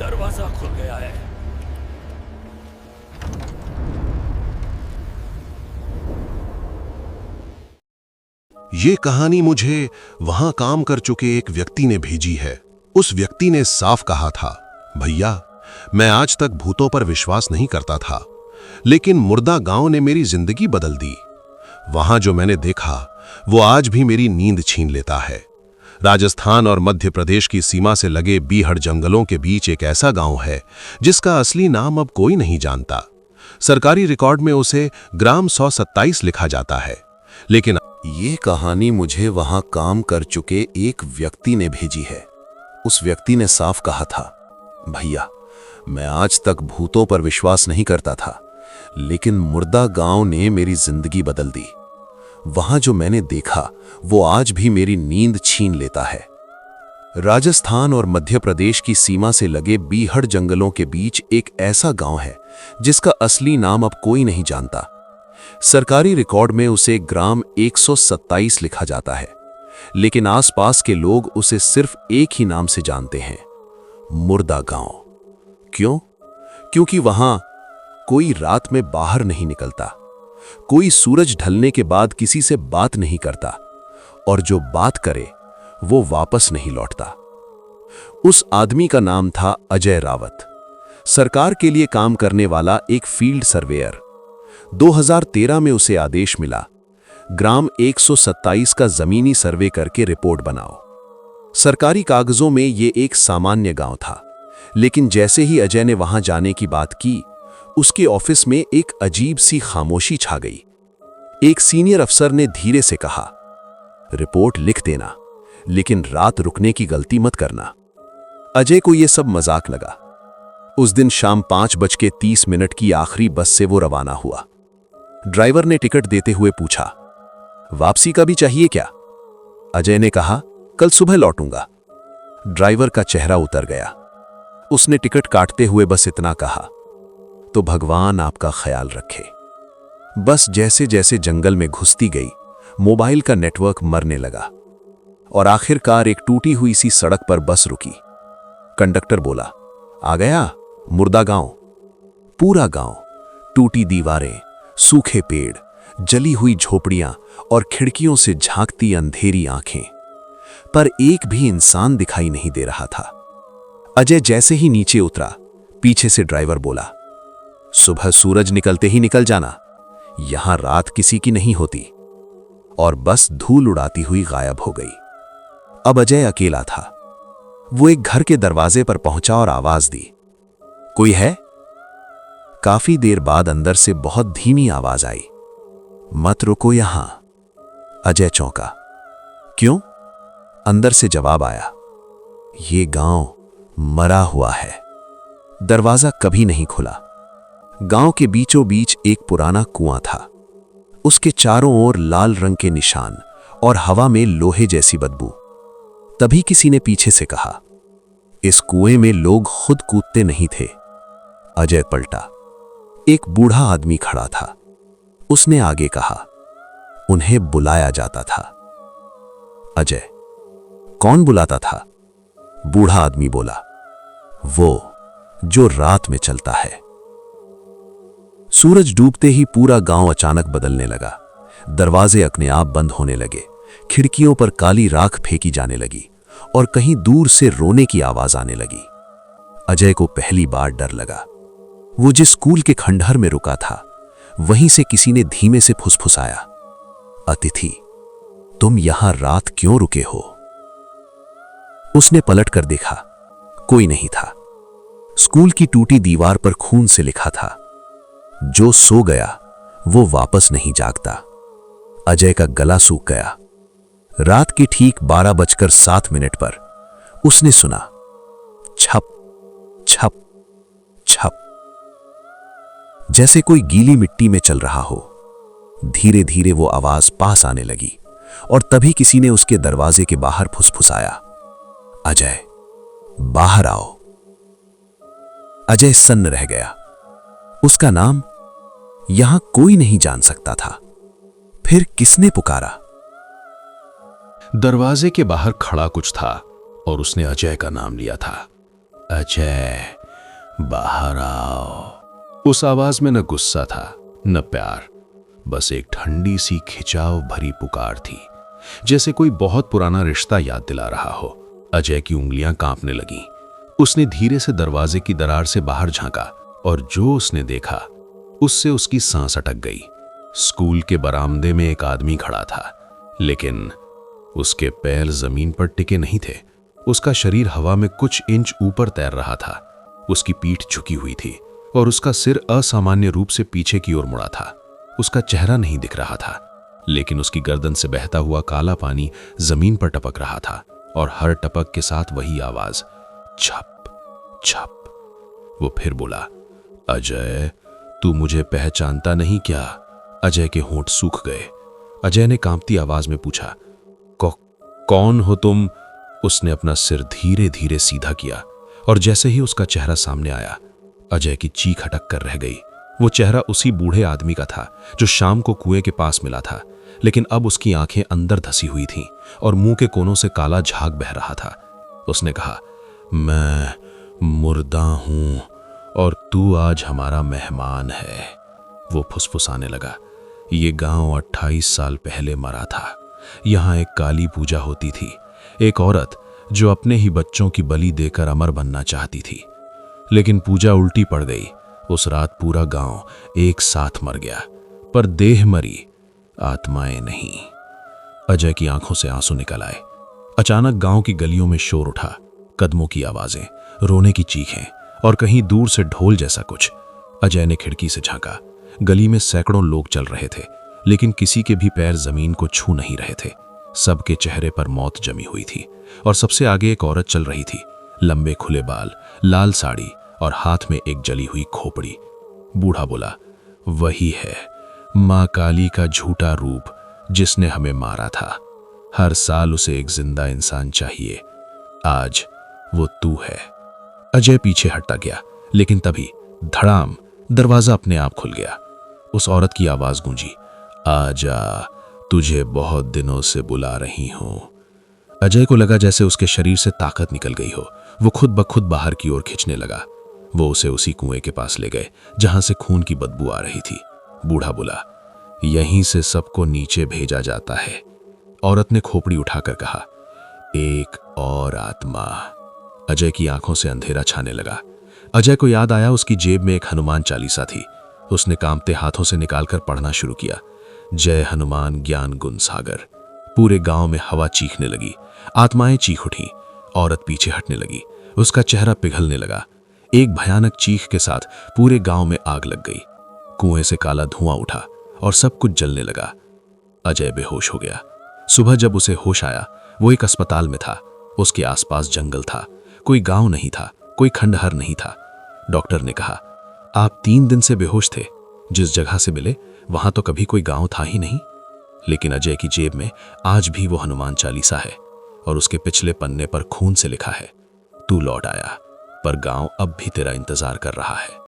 दरवाजा खुल गया है। ये कहानी मुझे वहां काम कर चुके एक व्यक्ति ने भेजी है। उस व्यक्ति ने साफ कहा था, भैया, मैं आज तक भूतों पर विश्वास नहीं करता था, लेकिन मुर्दा गांव ने मेरी जिंदगी बदल दी। वहां जो मैंने देखा वो आज भी मेरी नींद छीन लेता है। राजस्थान और मध्य प्रदेश की सीमा से लगे बीहड़ जंगलों के बीच एक ऐसा गांव है जिसका असली नाम अब कोई नहीं जानता। सरकारी रिकॉर्ड में उसे ग्राम 127 लिखा जाता है, लेकिन ये कहानी मुझे वहां काम कर चुके एक व्यक्ति ने भेजी है। उस व्यक्ति ने साफ कहा था, भैया, मैं आज तक भूतों पर विश्वास नहीं करता था, लेकिन मुर्दा गांव ने मेरी जिंदगी बदल दी। वहां जो मैंने देखा वो आज भी मेरी नींद छीन लेता है। राजस्थान और मध्य प्रदेश की सीमा से लगे बीहड़ जंगलों के बीच एक ऐसा गांव है जिसका असली नाम अब कोई नहीं जानता। सरकारी रिकॉर्ड में उसे ग्राम 127 लिखा जाता है, लेकिन आसपास के लोग उसे सिर्फ एक ही नाम से जानते हैं, मुर्दा गांव। क्यों? क्योंकि वहां कोई रात में बाहर नहीं निकलता, कोई सूरज ढलने के बाद किसी से बात नहीं करता, और जो बात करे वो वापस नहीं लौटता। उस आदमी का नाम था अजय रावत, सरकार के लिए काम करने वाला एक फील्ड सर्वेयर। 2013 में उसे आदेश मिला, ग्राम 127 का जमीनी सर्वे करके रिपोर्ट बनाओ। सरकारी कागजों में ये एक सामान्य गांव था, लेकिन जैसे ही अजय ने वहां जाने की बात की, उसके ऑफिस में एक अजीब सी खामोशी छा गई। एक सीनियर अफसर ने धीरे से कहा, रिपोर्ट लिख देना, लेकिन रात रुकने की गलती मत करना। अजय को यह सब मजाक लगा। उस दिन शाम 5:30 की आखिरी बस से वो रवाना हुआ। ड्राइवर ने टिकट देते हुए पूछा, वापसी का भी चाहिए क्या? अजय ने कहा, कल सुबह लौटूंगा। ड्राइवर का चेहरा उतर गया। उसने टिकट काटते हुए बस इतना कहा, तो भगवान आपका ख्याल रखे। बस जैसे जैसे जंगल में घुसती गई, मोबाइल का नेटवर्क मरने लगा और आखिरकार एक टूटी हुई सी सड़क पर बस रुकी। कंडक्टर बोला, आ गया मुर्दा गांव। पूरा गांव, टूटी दीवारें, सूखे पेड़, जली हुई झोपड़ियां और खिड़कियों से झांकती अंधेरी आंखें, पर एक भी इंसान दिखाई नहीं दे रहा था। अजय जैसे ही नीचे उतरा, पीछे से ड्राइवर बोला, सुबह सूरज निकलते ही निकल जाना, यहां रात किसी की नहीं होती। और बस धूल उड़ाती हुई गायब हो गई। अब अजय अकेला था। वो एक घर के दरवाजे पर पहुंचा और आवाज दी, कोई है? काफी देर बाद अंदर से बहुत धीमी आवाज आई, मत रुको यहां। अजय चौंका। क्यों? अंदर से जवाब आया, ये गांव मरा हुआ है। दरवाजा कभी नहीं खुला। गांव के बीचों बीच एक पुराना कुआं था। उसके चारों ओर लाल रंग के निशान और हवा में लोहे जैसी बदबू। तभी किसी ने पीछे से कहा, इस कुएं में लोग खुद कूदते नहीं थे। अजय पलटा। एक बूढ़ा आदमी खड़ा था। उसने आगे कहा, उन्हें बुलाया जाता था। अजय, कौन बुलाता था? बूढ़ा आदमी बोला, वो जो रात में चलता है। सूरज डूबते ही पूरा गांव अचानक बदलने लगा। दरवाजे अपने आप बंद होने लगे, खिड़कियों पर काली राख फेंकी जाने लगी और कहीं दूर से रोने की आवाज आने लगी। अजय को पहली बार डर लगा। वो जिस स्कूल के खंडहर में रुका था, वहीं से किसी ने धीमे से फुसफुसाया, अतिथि, तुम यहां रात क्यों रुके हो? उसने पलट कर देखा, कोई नहीं था। स्कूल की टूटी दीवार पर खून से लिखा था, जो सो गया वो वापस नहीं जागता। अजय का गला सूख गया। रात के ठीक 12:07 पर उसने सुना, छप छप छप, जैसे कोई गीली मिट्टी में चल रहा हो। धीरे धीरे वो आवाज पास आने लगी और तभी किसी ने उसके दरवाजे के बाहर फुसफुसाया, अजय, बाहर आओ। अजय सन्न रह गया। उसका नाम यहां कोई नहीं जान सकता था। फिर किसने पुकारा? दरवाजे के बाहर खड़ा कुछ था और उसने अजय का नाम लिया था। अजय, बाहर आओ। उस आवाज में न गुस्सा था न प्यार, बस एक ठंडी सी खिंचाव भरी पुकार थी, जैसे कोई बहुत पुराना रिश्ता याद दिला रहा हो। अजय की उंगलियां कांपने लगीं। उसने धीरे से दरवाजे की दरार से बाहर झांका और जो उसने देखा उससे उसकी सांस अटक गई। स्कूल के बरामदे में एक आदमी खड़ा था, लेकिन उसके पैर जमीन पर टिके नहीं थे। उसका शरीर हवा में कुछ इंच ऊपर तैर रहा था। उसकी पीठ झुकी हुई थी और उसका सिर असामान्य रूप से पीछे की ओर मुड़ा था। उसका चेहरा नहीं दिख रहा था, लेकिन उसकी गर्दन से बहता हुआ काला पानी जमीन पर टपक रहा था और हर टपक के साथ वही आवाज, छप छप। वो फिर बोला, अजय, तू मुझे पहचानता नहीं क्या? अजय के होंठ सूख गए। अजय ने कांपती आवाज में पूछा, कौन हो तुम? उसने अपना सिर धीरे धीरे सीधा किया और जैसे ही उसका चेहरा सामने आया, अजय की चीख अटक कर रह गई। वो चेहरा उसी बूढ़े आदमी का था जो शाम को कुएं के पास मिला था, लेकिन अब उसकी आंखें अंदर धसी हुई थीं और मुंह के कोनों से काला झाग बह रहा था। उसने कहा, मैं मुर्दा हूं और तू आज हमारा मेहमान है। वो फुसफुसाने लगा, ये गांव 28 साल पहले मरा था। यहाँ एक काली पूजा होती थी, एक औरत जो अपने ही बच्चों की बलि देकर अमर बनना चाहती थी, लेकिन पूजा उल्टी पड़ गई। उस रात पूरा गांव एक साथ मर गया, पर देह मरी, आत्माएं नहीं। अजय की आंखों से आंसू निकल आए। अचानक गांव की गलियों में शोर उठा, कदमों की आवाजें, रोने की चीखें और कहीं दूर से ढोल जैसा कुछ। अजय ने खिड़की से झांका। गली में सैकड़ों लोग चल रहे थे, लेकिन किसी के भी पैर जमीन को छू नहीं रहे थे। सबके चेहरे पर मौत जमी हुई थी और सबसे आगे एक औरत चल रही थी, लंबे खुले बाल, लाल साड़ी और हाथ में एक जली हुई खोपड़ी। बूढ़ा बोला, वही है मां काली का झूठा रूप जिसने हमें मारा था। हर साल उसे एक जिंदा इंसान चाहिए, आज वो तू है। अजय पीछे हटता गया, लेकिन तभी धड़ाम, दरवाजा अपने आप खुल गया। उस औरत की आवाज गूंजी, आजा, तुझे बहुत दिनों से बुला रही हूं। अजय को लगा जैसे उसके शरीर से ताकत निकल गई हो। वो खुद ब खुद बाहर की ओर खींचने लगा। वो उसे उसी कुएं के पास ले गए जहां से खून की बदबू आ रही थी। बूढ़ा बोला, यहीं से सबको नीचे भेजा जाता है। औरत ने खोपड़ी उठाकर कहा, एक और आत्मा। अजय की आंखों से अंधेरा छाने लगा। अजय को याद आया उसकी जेब में एक हनुमान चालीसा थी। उसने कांपते हाथों से निकालकर पढ़ना शुरू किया, जय हनुमान ज्ञान गुण सागर। पूरे गांव में हवा चीखने लगी, आत्माएं चीख उठी। औरत पीछे हटने लगी, उसका चेहरा पिघलने लगा। एक भयानक चीख के साथ पूरे गांव में आग लग गई। कुएं से काला धुआं उठा और सब कुछ जलने लगा। अजय बेहोश हो गया। सुबह जब उसे होश आया, वो एक अस्पताल में था। उसके आसपास जंगल था, कोई गांव नहीं था, कोई खंडहर नहीं था। डॉक्टर ने कहा, आप 3 दिन से बेहोश थे। जिस जगह से मिले वहां तो कभी कोई गांव था ही नहीं। लेकिन अजय की जेब में आज भी वो हनुमान चालीसा है और उसके पिछले पन्ने पर खून से लिखा है, तू लौट आया, पर गांव अब भी तेरा इंतजार कर रहा है।